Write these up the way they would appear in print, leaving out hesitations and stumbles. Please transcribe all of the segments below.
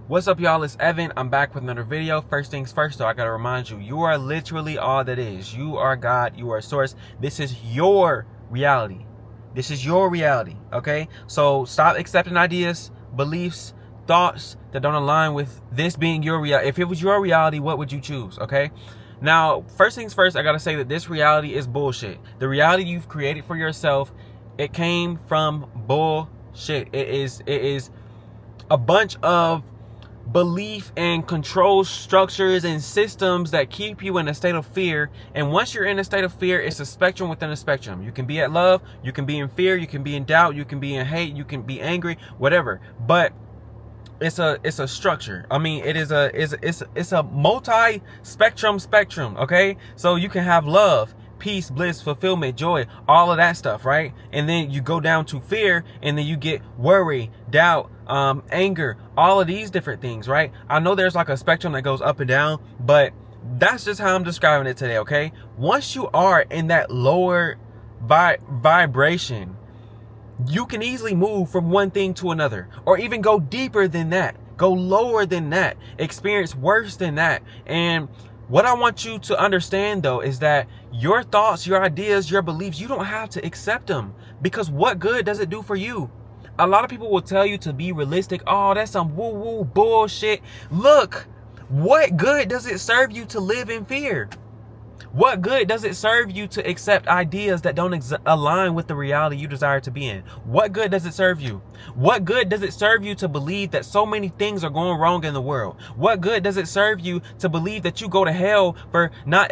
What's up, y'all? It's Evan. I'm back with another video. First things first, though, I gotta remind you, you are literally all that is. You are God. You are source. This is your reality. This is your reality, okay? So stop accepting ideas, beliefs, thoughts that don't align with this being your reality. If it was your reality, what would you choose, okay? Now, first things first, I gotta say that this reality is bullshit. The reality you've created for yourself, it came from bullshit. It is a bunch of belief and control structures and systems that keep you in a state of fear. And once you're in a state of fear, it's a spectrum within a spectrum. You can be at love, you can be in fear, you can be in doubt, you can be in hate, you can be angry, whatever. But it's a structure. I mean, it's a multi-spectrum spectrum, okay? So you can have love, peace, bliss, fulfillment, joy, all of that stuff, right? And then you go down to fear, and then you get worry, doubt, anger, all of these different things, right? I know there's like a spectrum that goes up and down, but that's just how I'm describing it today, okay? Once you are in that lower vibration, you can easily move from one thing to another, or even go deeper than that, go lower than that, experience worse than that. And what I want you to understand, though, is that your thoughts, your ideas, your beliefs, you don't have to accept them, because what good does it do for you? A lot of people will tell you to be realistic. Oh, that's some woo-woo bullshit. Look, what good does it serve you to live in fear? What good does it serve you to accept ideas that don't align with the reality you desire to be in? What good does it serve you? What good does it serve you to believe that so many things are going wrong in the world? What good does it serve you to believe that you go to hell for not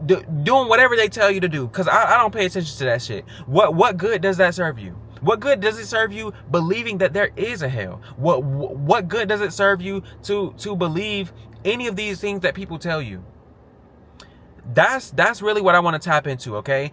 doing whatever they tell you to do? Because I don't pay attention to that shit. What good does that serve you? What good does it serve you believing that there is a hell? What good does it serve you to believe any of these things that people tell you? That's really what I want to tap into, okay?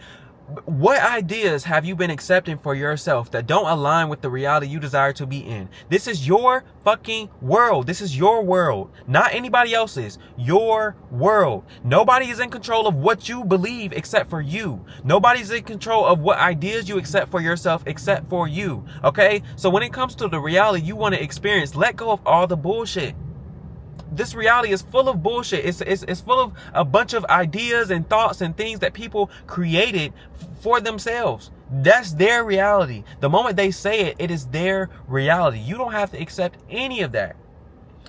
What ideas have you been accepting for yourself that don't align with the reality you desire to be in? This is your fucking world. This is your world, not anybody else's. Your world. Nobody is in control of what you believe except for you. Nobody's in control of what ideas you accept for yourself except for you, okay? So when it comes to the reality you want to experience, let go of all the bullshit. This reality is full of bullshit. It's full of a bunch of ideas and thoughts and things that people created for themselves. That's their reality. The moment they say it, it is their reality. You don't have to accept any of that.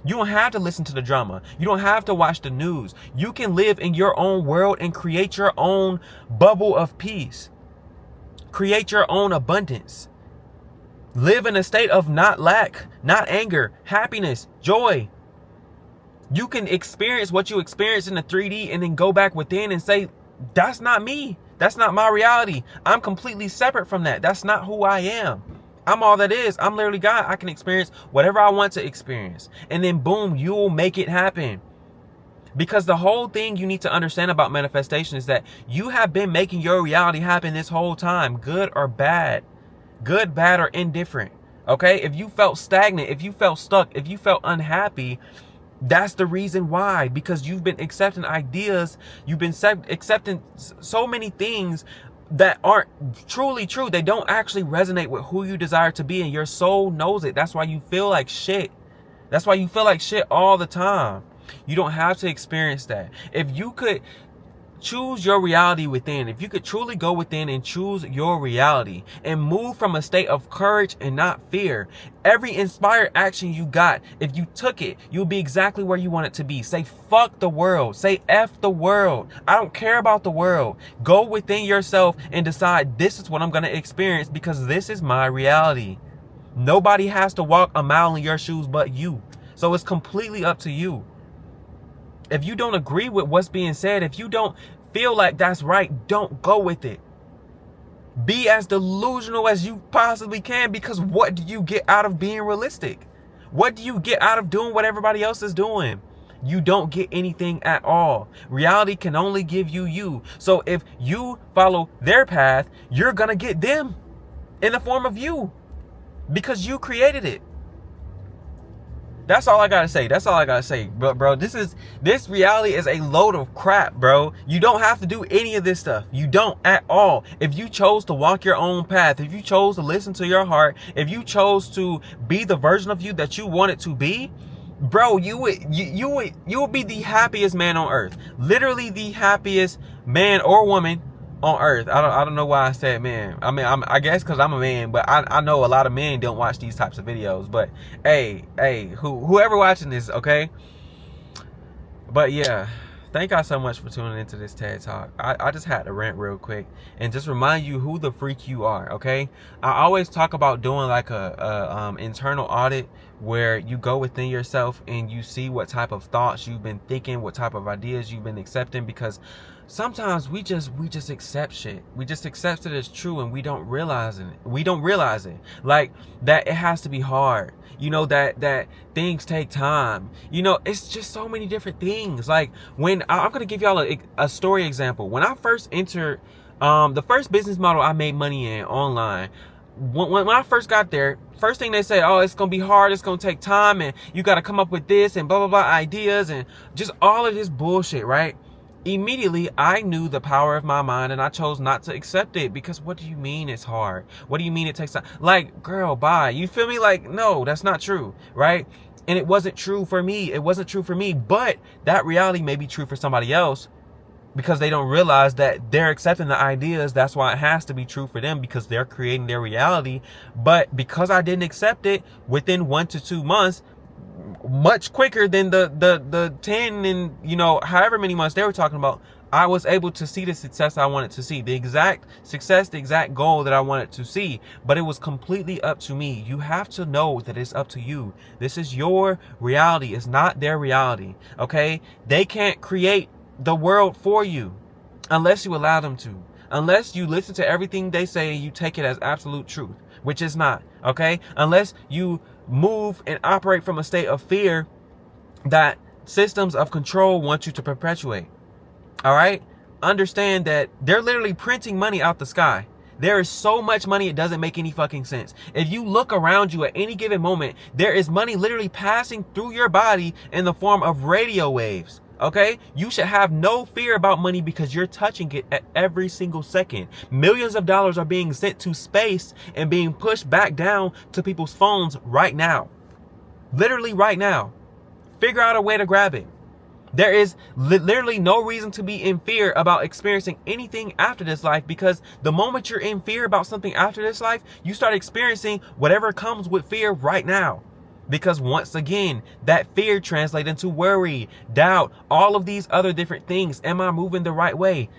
You don't have to listen to the drama. You don't have to watch the news. You can live in your own world and create your own bubble of peace. Create your own abundance. Live in a state of not lack, not anger, happiness, joy. You can experience what you experience in the 3D and then go back within and say, that's not me. That's not my reality. I'm completely separate from that. That's not who I am. I'm all that is. I'm literally God. I can experience whatever I want to experience. And then boom, you'll make it happen. Because the whole thing you need to understand about manifestation is that you have been making your reality happen this whole time, good or bad. Good, bad, or indifferent. Okay? If you felt stagnant, if you felt stuck, if you felt unhappy, that's the reason why, because you've been accepting ideas, you've been accepting so many things that aren't truly true. They don't actually resonate with who you desire to be, and your soul knows it. That's why you feel like shit. That's why you feel like shit all the time. You don't have to experience that. If you could choose your reality within, if you could truly go within and choose your reality and move from a state of courage and not fear, every inspired action you got, if you took it, you'll be exactly where you want it to be. Say fuck the world. Say F the world. I don't care about the world. Go within yourself and decide, this is what I'm going to experience because this is my reality. Nobody has to walk a mile in your shoes but you. So it's completely up to you. If you don't agree with what's being said, if you don't feel like that's right, don't go with it. Be as delusional as you possibly can, because what do you get out of being realistic? What do you get out of doing what everybody else is doing? You don't get anything at all. Reality can only give you you. So if you follow their path, you're going to get them in the form of you, because you created it. That's all I gotta say. That's all I gotta say. But bro, this reality is a load of crap, bro. You don't have to do any of this stuff. You don't at all. If you chose to walk your own path, if you chose to listen to your heart, if you chose to be the version of you that you wanted to be, bro, you would be the happiest man on earth. Literally the happiest man or woman on earth. I don't know why I said man. I mean, I guess because I'm a man, but I know a lot of men don't watch these types of videos. But hey, whoever watching this, okay? But yeah, thank y'all so much for tuning into this TED Talk. I just had to rant real quick and just remind you who the freak you are, okay? I always talk about doing like a internal audit where you go within yourself and you see what type of thoughts you've been thinking, what type of ideas you've been accepting, because sometimes we just accept shit. We just accept it as true and we don't realize it. Like that it has to be hard. You know, that things take time. You know, it's just so many different things. Like when I'm going to give y'all a story example. When I first entered the first business model I made money in online, when I first got there, first thing they say, oh, it's going to be hard, it's going to take time, and you got to come up with this and blah, blah, blah ideas and just all of this bullshit, right? Immediately, I knew the power of my mind and I chose not to accept it, because what do you mean it's hard? What do you mean it takes time? Like, girl, bye. You feel me? Like, no, that's not true, right? And it wasn't true for me. It wasn't true for me, but that reality may be true for somebody else, because they don't realize that they're accepting the ideas. That's why it has to be true for them, because they're creating their reality. But because I didn't accept it, within 1 to 2 months, much quicker than the 10 and, you know, however many months they were talking about, I was able to see the success I wanted to see, the exact success, the exact goal that I wanted to see. But it was completely up to me. You have to know that it's up to you. This is your reality. It's not their reality. Okay? They can't create the world for you unless you allow them to. Unless you listen to everything they say and you take it as absolute truth, which is not. Okay? Unless you move and operate from a state of fear that systems of control want you to perpetuate. All right? Understand that they're literally printing money out the sky. There is so much money, it doesn't make any fucking sense. If you look around you at any given moment, there is money literally passing through your body in the form of radio waves. Okay? You should have no fear about money, because you're touching it at every single second. Millions of dollars are being sent to space and being pushed back down to people's phones right now. Literally right now. Figure out a way to grab it. There is literally no reason to be in fear about experiencing anything after this life, because the moment you're in fear about something after this life, you start experiencing whatever comes with fear right now. Because once again, that fear translates into worry, doubt, all of these other different things. Am I moving the right way?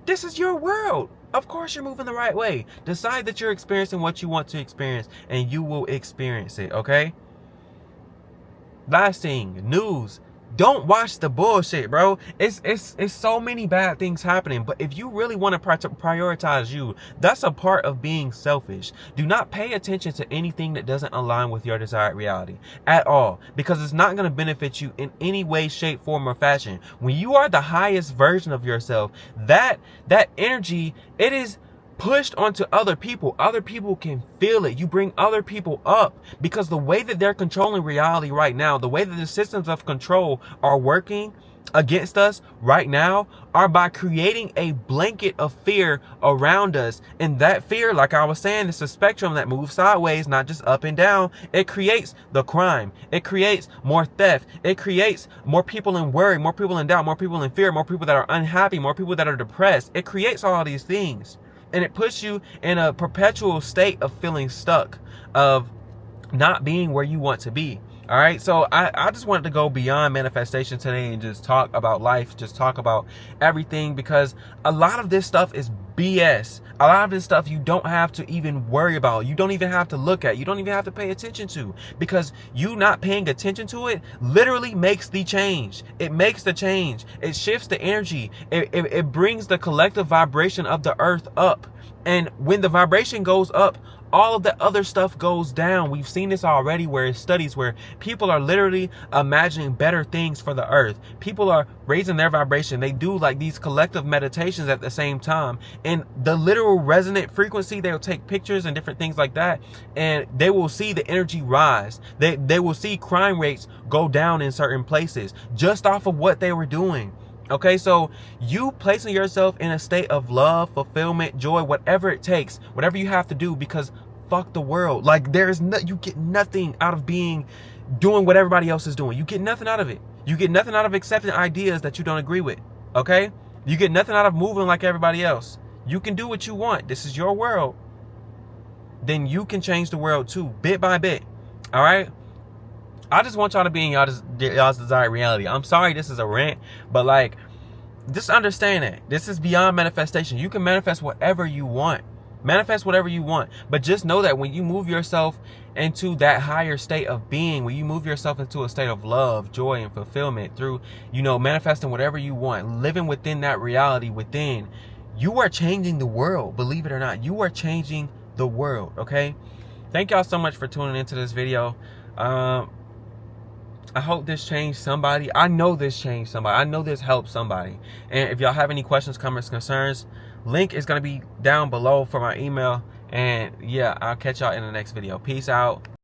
This is your world. Of course you're moving the right way. Decide that you're experiencing what you want to experience and you will experience it, okay? Last thing, news. Don't watch the bullshit, bro. It's so many bad things happening. But if you really want to prioritize you, that's a part of being selfish. Do not pay attention to anything that doesn't align with your desired reality at all, because it's not going to benefit you in any way, shape, form, or fashion. When you are the highest version of yourself, that energy, it is pushed onto other people. Other people can feel it. You bring other people up, because the way that they're controlling reality right now, the way that the systems of control are working against us right now, are by creating a blanket of fear around us. And that fear, like I was saying, it's a spectrum that moves sideways, not just up and down. It creates the crime. It creates more theft. It creates more people in worry, more people in doubt, more people in fear, more people that are unhappy, more people that are depressed. It creates all these things. And it puts you in a perpetual state of feeling stuck, of not being where you want to be. All right. So I just wanted to go beyond manifestation today and just talk about life, just talk about everything, because a lot of this stuff is BS. A lot of this stuff you don't have to even worry about. You don't even have to look at. You don't even have to pay attention to, because you not paying attention to it literally makes the change. It makes the change. It shifts the energy. It brings the collective vibration of the earth up. And when the vibration goes up, all of the other stuff goes down. We've seen this already, where studies where people are literally imagining better things for the earth. People are raising their vibration. They do like these collective meditations at the same time. And the literal resonant frequency, they'll take pictures and different things like that, and they will see the energy rise. They will see crime rates go down in certain places just off of what they were doing. Okay, so you placing yourself in a state of love, fulfillment, joy, whatever it takes, whatever you have to do, because fuck the world. Like, you get nothing out of being doing what everybody else is doing. You get nothing out of it. You get nothing out of accepting ideas that you don't agree with. Okay? You get nothing out of moving like everybody else. You can do what you want. This is your world. Then you can change the world too, bit by bit. All right? I just want y'all to be in y'all's desired reality. I'm sorry this is a rant, but like, just understand that this is beyond manifestation. You can manifest whatever you want. Manifest whatever you want. But just know that when you move yourself into that higher state of being, when you move yourself into a state of love, joy, and fulfillment through, manifesting whatever you want, living within that reality within, you are changing the world. Believe it or not, you are changing the world. Okay? Thank y'all so much for tuning into this video. I hope this changed somebody. I know this changed somebody. I know this helped somebody. And if y'all have any questions, comments, concerns, link is going to be down below for my email. And yeah, I'll catch y'all in the next video. Peace out.